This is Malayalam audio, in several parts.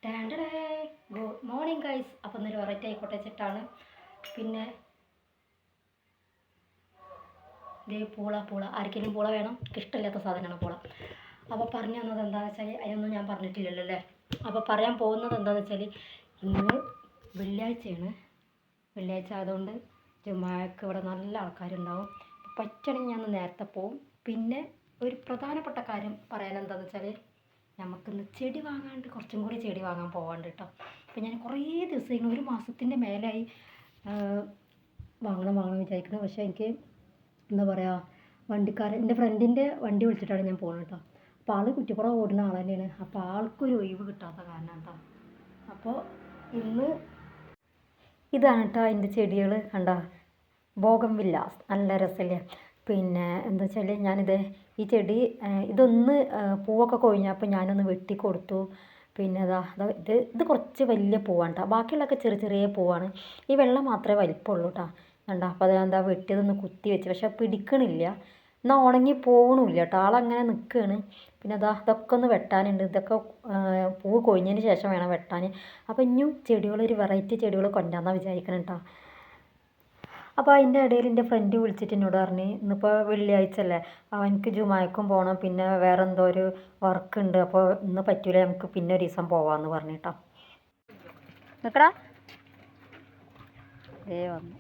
Good morning guys. അപ്പം ഇന്നൊരു വെറൈറ്റി ആയിക്കോട്ടെ വെച്ചിട്ടാണ്. പിന്നെ ഇതേ പൂള ആർക്കെങ്കിലും പൂള വേണം? ഇഷ്ടമില്ലാത്ത സാധനമാണ് പൂള. അപ്പോൾ പറഞ്ഞു തന്നത് എന്താണെന്ന് വെച്ചാൽ അതിനൊന്നും ഞാൻ പറഞ്ഞിട്ടില്ലല്ലോ അല്ലേ. അപ്പോൾ പറയാൻ പോകുന്നത് എന്താണെന്ന് വെച്ചാൽ ഇന്ന് വെള്ളിയാഴ്ചയാണ്. വെള്ളിയാഴ്ച ആയതുകൊണ്ട് ജുമാക്ക് ഇവിടെ നല്ല ആൾക്കാരുണ്ടാവും. പറ്റണമെങ്കിൽ ഞാൻ നേരത്തെ പോവും. പിന്നെ ഒരു പ്രധാനപ്പെട്ട കാര്യം പറയാൻ എന്താണെന്ന് വെച്ചാൽ നമുക്കിന്ന് ചെടി വാങ്ങാണ്ട് കുറച്ചും കൂടി ചെടി വാങ്ങാൻ പോകാണ്ട് കേട്ടോ. അപ്പോൾ ഞാൻ കുറേ ദിവസം ഒരു മാസത്തിൻ്റെ മേലായി വാങ്ങണം വിചാരിക്കുന്നത്. പക്ഷേ എനിക്ക് എന്താ പറയുക, എൻ്റെ ഫ്രണ്ടിൻ്റെ വണ്ടി വിളിച്ചിട്ടാണ് ഞാൻ പോകുന്നത് കേട്ടോ. അപ്പോൾ ആൾ കുറ്റിപ്പുറം ഓടുന്ന ആൾ തന്നെയാണ്. അപ്പോൾ ആൾക്കൊരു ഒഴിവ് കിട്ടാത്ത കാരണം കേട്ടോ. അപ്പോൾ ഇന്ന് ഇതാണ് കേട്ടോ അതിൻ്റെ ചെടികൾ. കണ്ടോ, ബോഗൺവില്ല നല്ല രസമില്ലേ. പിന്നെ എന്താ വെച്ചാൽ ഞാനിത് ഈ ചെടി ഇതൊന്ന് പൂവൊക്കെ കൊഴിഞ്ഞപ്പോൾ ഞാനൊന്ന് വെട്ടി കൊടുത്തു. പിന്നെ ഇത് കുറച്ച് വലിയ പൂവാണ് കേട്ടോ. ബാക്കിയുള്ളതൊക്കെ ചെറിയ ചെറിയ പൂവാണ്. ഈ വെള്ളം മാത്രമേ വലിപ്പമുള്ളൂ കേട്ടോ. കണ്ടോ, അപ്പോൾ അത് വെട്ടിയതൊന്ന് കുത്തി വെച്ച്. പക്ഷെ പിടിക്കണില്ല, എന്നാൽ ഉണങ്ങി പോകണമില്ല കേട്ടോ. ആളങ്ങനെ നിൽക്കുകയാണ്. പിന്നെ ഇതൊക്കെ ഒന്ന് വെട്ടാനുണ്ട്. ഇതൊക്കെ പൂവ് കൊഴിഞ്ഞതിന് ശേഷം വേണം വെട്ടാൻ. അപ്പോൾ ഇനിയും ഒരു വെറൈറ്റി ചെടികൾ കൊണ്ടുവന്നാണ് വിചാരിക്കണം കേട്ടോ. അപ്പോൾ അതിൻ്റെ ഇടയിൽ എൻ്റെ ഫ്രണ്ട് വിളിച്ചിട്ട് എന്നോട് പറഞ്ഞ് ഇന്നിപ്പോൾ വെള്ളിയാഴ്ച അല്ലേ, അവനക്ക് ജുമായക്കും പോകണം, പിന്നെ വേറെ എന്തോ ഒരു വർക്ക് ഉണ്ട്, അപ്പോൾ ഇന്ന് പറ്റൂല, നമുക്ക് പിന്നെ ഒരു ദിവസം പോവാമെന്ന് പറഞ്ഞിട്ടോ. നിൽക്കടാ വന്നു.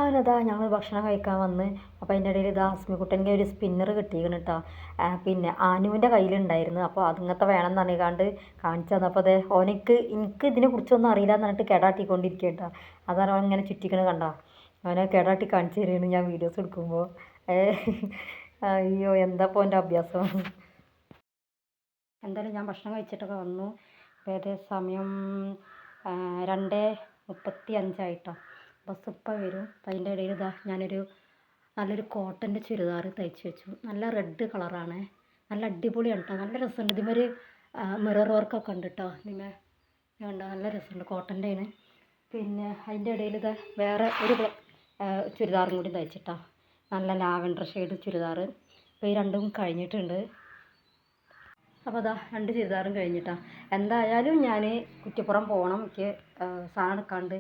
അവനതാ ഞങ്ങൾ ഭക്ഷണം കഴിക്കാൻ വന്ന്. അപ്പോൾ അതിൻ്റെ ഇടയിൽ അസ്മിക്കുട്ടൻ്റെ ഒരു സ്പിന്നർ കിട്ടിയിരിക്കണം കേട്ടോ. പിന്നെ ആനുവിൻ്റെ കയ്യിലുണ്ടായിരുന്നു. അപ്പോൾ അതിങ്ങനത്തെ വേണം എന്ന് പറഞ്ഞാണ്ട് കാണിച്ചു തന്നു. അപ്പോൾ എനിക്ക് ഇതിനെ കുറിച്ചൊന്നും അറിയില്ല എന്ന് പറഞ്ഞിട്ട് കേടാട്ടിക്കൊണ്ടിരിക്കുക കേട്ടോ. അതാണ് അവൻ ഇങ്ങനെ ചുറ്റിക്കണത് കണ്ടോ. അവനെ കേടാട്ടി കാണിച്ചു തരുകയാണ് ഞാൻ വീഡിയോസ് എടുക്കുമ്പോൾ. അയ്യോ, എന്താ ഇപ്പോൾ എൻ്റെ അഭ്യാസം. എന്തായാലും ഞാൻ ഭക്ഷണം കഴിച്ചിട്ടൊക്കെ വന്നു. ഏകദേശം സമയം 2:35 ബസ് ഇപ്പം വരും. അപ്പം അതിൻ്റെ ഇടയിൽ ഞാനൊരു നല്ലൊരു കോട്ടൻ്റെ ചുരിദാർ തയ്ച്ച് വെച്ചു. നല്ല റെഡ് കളറാണ്, നല്ല അടിപൊളിയാണ് കേട്ടോ. നല്ല രസമുണ്ട്. ഇതിമൊരു മിറർ വർക്കൊക്കെ ഉണ്ട് കേട്ടോ. ഇതിമേ കണ്ടോ, നല്ല രസമുണ്ട്. കോട്ടൻ്റെ ആണ്. പിന്നെ അതിൻ്റെ ഇടയിൽ വേറെ ഒരു ചുരിദാറും കൂടി തയ്ച്ചിട്ടോ. നല്ല ലാവൻഡർ ഷെയ്ഡ് ചുരിദാർ. അപ്പോൾ ഈ രണ്ടും കഴിഞ്ഞിട്ടുണ്ട്. അപ്പോൾ 2 ചുരിദാറും കഴിഞ്ഞിട്ടാണ്. എന്തായാലും ഞാൻ കുറ്റിപ്പുറം പോകണം, എനിക്ക് സാധനം എടുക്കാണ്ട്.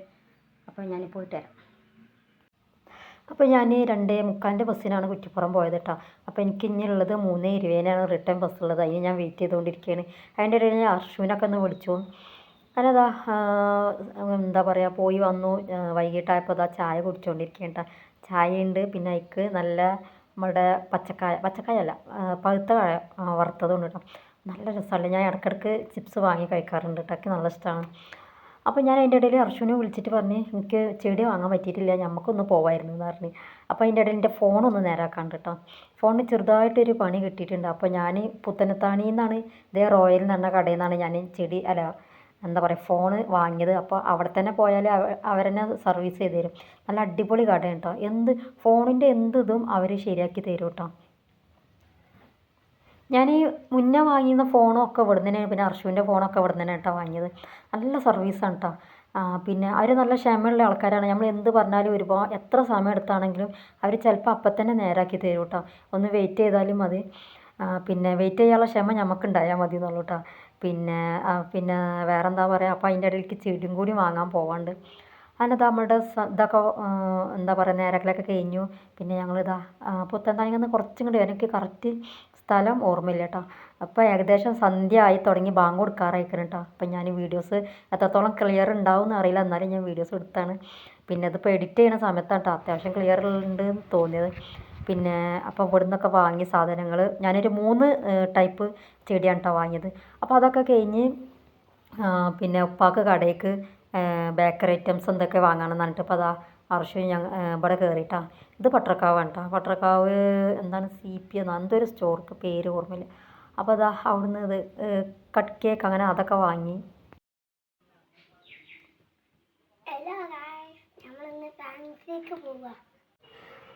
അപ്പോൾ ഞാൻ പോയിട്ട് വരാം. അപ്പോൾ ഞാൻ 2:45 ബസ്സിനാണ് കുറ്റിപ്പുറം പോയത് കേട്ടോ. അപ്പോൾ എനിക്ക് ഇനിയുള്ളത് 3:20 റിട്ടേൺ ബസ്സുള്ളത്. അതിന് ഞാൻ വെയിറ്റ് ചെയ്തുകൊണ്ടിരിക്കുകയാണ്. അതിൻ്റെ ഇടയിൽ ഞാൻ അർഷുവിനൊക്കെ ഒന്ന് വിളിച്ചു. അങ്ങനെതാ എന്താ പറയുക, പോയി വന്നു. വൈകിട്ടായപ്പോൾ ചായ കുടിച്ചുകൊണ്ടിരിക്കുകയാണ് കേട്ടോ. ചായ ഉണ്ട്, പിന്നെ അതിക്ക് നല്ല നമ്മുടെ പച്ചക്കായ അല്ല, പഴുത്ത കായ വറുത്തതുണ്ട് കേട്ടോ. നല്ല രസമല്ലേ. ഞാൻ ഇടയ്ക്കിടയ്ക്ക് ചിപ്സ് വാങ്ങി കഴിക്കാറുണ്ട് കേട്ടോ. എനിക്ക് നല്ല ഇഷ്ടമാണ്. അപ്പോൾ ഞാൻ അതിൻ്റെ ഇടയിൽ അർഷുവിനെ വിളിച്ചിട്ട് പറഞ്ഞ് എനിക്ക് ചെടി വാങ്ങാൻ പറ്റിയിട്ടില്ല, നമുക്കൊന്ന് പോവായിരുന്നു എന്ന് പറഞ്ഞ്. അപ്പോൾ അതിൻ്റെ ഇടയിൽ എൻ്റെ ഫോണൊന്ന് നേരാക്കാണ്ട് കേട്ടോ. ഫോണിന് ചെറുതായിട്ടൊരു പണി കിട്ടിയിട്ടുണ്ട്. അപ്പോൾ ഞാൻ പുത്തനത്താണിയിൽ നിന്നാണ്, റോയൽ എന്ന് പറഞ്ഞ കടയിൽ നിന്നാണ് ഞാൻ എന്താ പറയുക ഫോണ് വാങ്ങിയത്. അപ്പോൾ അവിടെ തന്നെ പോയാൽ അവരെന്നെ സർവീസ് ചെയ്ത് തരും. നല്ല അടിപൊളി കടയാണ് കേട്ടോ. ഫോണിൻ്റെ ഇതും അവർ ശരിയാക്കി തരും കേട്ടോ. ഞാൻ ഈ മുന്നേ വാങ്ങിയിരുന്ന ഫോണൊക്കെ ഇവിടെ തന്നെയാണ്. പിന്നെ അർഷുവിൻ്റെ ഫോണൊക്കെ ഇവിടെ തന്നെ കേട്ടോ വാങ്ങിയത്. നല്ല സർവീസാണ് കേട്ടോ. പിന്നെ അവർ നല്ല ക്ഷമയുള്ള ആൾക്കാരാണ്. നമ്മൾ എന്ത് പറഞ്ഞാലും എത്ര സമയം എടുത്താണെങ്കിലും അവർ ചിലപ്പോൾ അപ്പം തന്നെ നേരാക്കി തരും കേട്ടോ. ഒന്ന് വെയിറ്റ് ചെയ്താലും മതി. പിന്നെ വെയിറ്റ് ചെയ്യാനുള്ള ക്ഷമ നമുക്കുണ്ടായാൽ മതി എന്നുള്ളൂ കേട്ടോ. പിന്നെ വേറെ എന്താ പറയുക. അപ്പോൾ അതിൻ്റെ ഇടയിലേക്ക് ചെടിയും കൂടി വാങ്ങാൻ പോകാണ്ട്. അങ്ങനെ നമ്മളുടെ ഇതൊക്കെ എന്താ പറയുക നേരങ്ങളൊക്കെ കഴിഞ്ഞു. പിന്നെ ഞങ്ങളിതാ പുത്തൻതാണിയിൽ നിന്ന് കുറച്ചും കൂടി എനിക്ക് കറക്റ്റ് സ്ഥലം ഓർമ്മയില്ല കേട്ടോ. അപ്പോൾ ഏകദേശം സന്ധ്യ ആയി തുടങ്ങി, ബാങ്ക് കൊടുക്കാറായിക്കണം കേട്ടോ. അപ്പം ഞാൻ വീഡിയോസ് എത്രത്തോളം ക്ലിയർ ഉണ്ടാവും എന്ന് അറിയില്ല, എന്നാലും ഞാൻ വീഡിയോസ് എടുത്താണ്. പിന്നെ ഇതിപ്പോൾ എഡിറ്റ് ചെയ്യുന്ന സമയത്താണ് കേട്ടോ അത്യാവശ്യം ക്ലിയർ ഉണ്ട് എന്ന് തോന്നിയത്. പിന്നെ അപ്പോൾ ഇവിടെ നിന്നൊക്കെ വാങ്ങിയ സാധനങ്ങൾ ഞാനൊരു 3 ടൈപ്പ് ചെടിയാണ് കേട്ടോ വാങ്ങിയത്. അപ്പോൾ അതൊക്കെ കഴിഞ്ഞ് പിന്നെ ഉപ്പാക്ക് കടയ്ക്ക് ബേക്കറി ഐറ്റംസ് എന്തൊക്കെ വാങ്ങണമെന്ന് പറഞ്ഞിട്ട് ഇപ്പോൾ അർഷു ഇവിടെ കയറിയിട്ടാണ്. ഇത് പട്ടർക്കാവാണ് കേട്ടോ. പട്ടർക്കാവ് എന്താണ് CP എന്തൊരു സ്റ്റോർക്ക് പേര് ഓർമ്മയില്ല. അപ്പോൾ അവിടുന്ന് ഇത് കട്ട് കേക്ക് അങ്ങനെ അതൊക്കെ വാങ്ങി.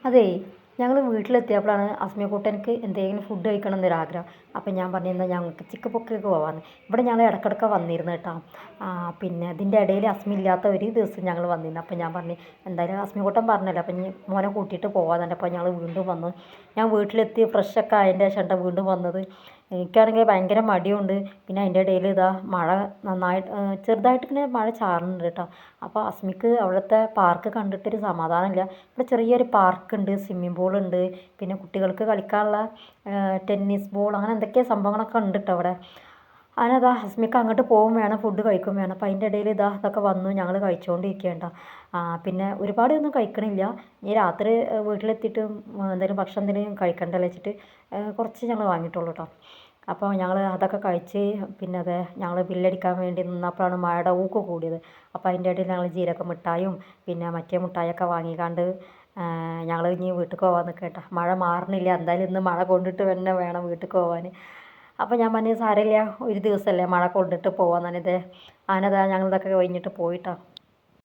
അതേ ഞങ്ങൾ വീട്ടിലെത്തിയപ്പോഴാണ് അസ്മിക്കുട്ടനക്ക് എന്തെങ്കിലും ഫുഡ് കഴിക്കണം എന്നൊരാഗ്രഹം. അപ്പം ഞാൻ പറഞ്ഞു എന്നാൽ ഞങ്ങൾക്ക് ചിക്കൻ പൊക്കിലേക്ക് പോകാമെന്ന്. ഇവിടെ ഞങ്ങൾ ഇടയ്ക്കിടയ്ക്ക് വന്നിരുന്നു കേട്ടോ. പിന്നെ ഇതിൻ്റെ ഇടയിൽ അസ്മി ഇല്ലാത്ത ഒരു ദിവസം ഞങ്ങൾ വന്നിരുന്നു. അപ്പം ഞാൻ പറഞ്ഞു എന്തായാലും അസ്മിക്കുട്ടൻ പറഞ്ഞല്ലോ അപ്പം ഇനി മോനെ കൂട്ടിയിട്ട് പോകാമെന്നുണ്ട്. അപ്പോൾ ഞങ്ങൾ വീണ്ടും വന്നു. ഞാൻ വീട്ടിലെത്തി ഫ്രഷൊക്കെ ആയതിൻ്റെ ശേഷം വീണ്ടും വന്നത്. എനിക്കാണെങ്കിൽ ഭയങ്കര മടിയുണ്ട്. പിന്നെ അതിൻ്റെ ഇടയിൽ ഇതാ മഴ നന്നായിട്ട് ചെറുതായിട്ട് ഇങ്ങനെ മഴ ചാറുന്നുണ്ട് കേട്ടോ. അപ്പോൾ അസ്മിക്ക് അവിടുത്തെ പാർക്ക് കണ്ടിട്ടൊരു സമാധാനമില്ല. ഇവിടെ ചെറിയൊരു പാർക്കുണ്ട്, സ്വിമ്മിംഗ് പൂളുണ്ട്, പിന്നെ കുട്ടികൾക്ക് കളിക്കാനുള്ള ടെന്നീസ് ബോൾ അങ്ങനെ എന്തൊക്കെയോ സംഭവങ്ങളൊക്കെ ഉണ്ട് കേട്ടോ അവിടെ. അതിനതാ അസ്മിക്ക് അങ്ങോട്ട് പോകും വേണം, ഫുഡ് കഴിക്കും വേണം. അപ്പോൾ അതിൻ്റെ ഇടയിൽ ഇതൊക്കെ വന്നു ഞങ്ങൾ കഴിച്ചുകൊണ്ടിരിക്കുകയുണ്ടോ. പിന്നെ ഒരുപാടൊന്നും കഴിക്കണില്ല. ഇനി രാത്രി വീട്ടിലെത്തിയിട്ട് എന്തെങ്കിലും ഭക്ഷണം എന്തെങ്കിലും കഴിക്കണ്ടല്ലോ വെച്ചിട്ട് കുറച്ച് ഞങ്ങൾ വാങ്ങിയിട്ടുള്ളൂ കേട്ടോ. അപ്പോൾ ഞങ്ങൾ അതൊക്കെ കഴിച്ച് പിന്നെ അതെ ഞങ്ങൾ ബില്ലടിക്കാൻ വേണ്ടി നിന്നപ്പോഴാണ് മഴയുടെ ഊക്ക് കൂടിയത്. അപ്പോൾ അതിൻ്റെ ഇടയിൽ ഞങ്ങൾ ജീരക മിഠായും പിന്നെ മറ്റേ മിഠായിയൊക്കെ വാങ്ങിക്കാണ്ട് ഞങ്ങൾ ഇനി വീട്ടിലേക്ക് പോകാൻ നിൽക്കട്ടോ. മഴ മാറണില്ല, എന്തായാലും ഇന്ന് മഴ കൊണ്ടിട്ട് തന്നെ വേണം വീട്ടിലേക്ക് പോകാൻ. അപ്പോൾ ഞാൻ പറഞ്ഞു സാരമില്ല, ഒരു ദിവസമല്ലേ മഴ കൊണ്ടിട്ട് പോകാമെന്ന് പറഞ്ഞത്. അങ്ങനെതാ ഞങ്ങളിതൊക്കെ കഴിഞ്ഞിട്ട് പോയിട്ടോ.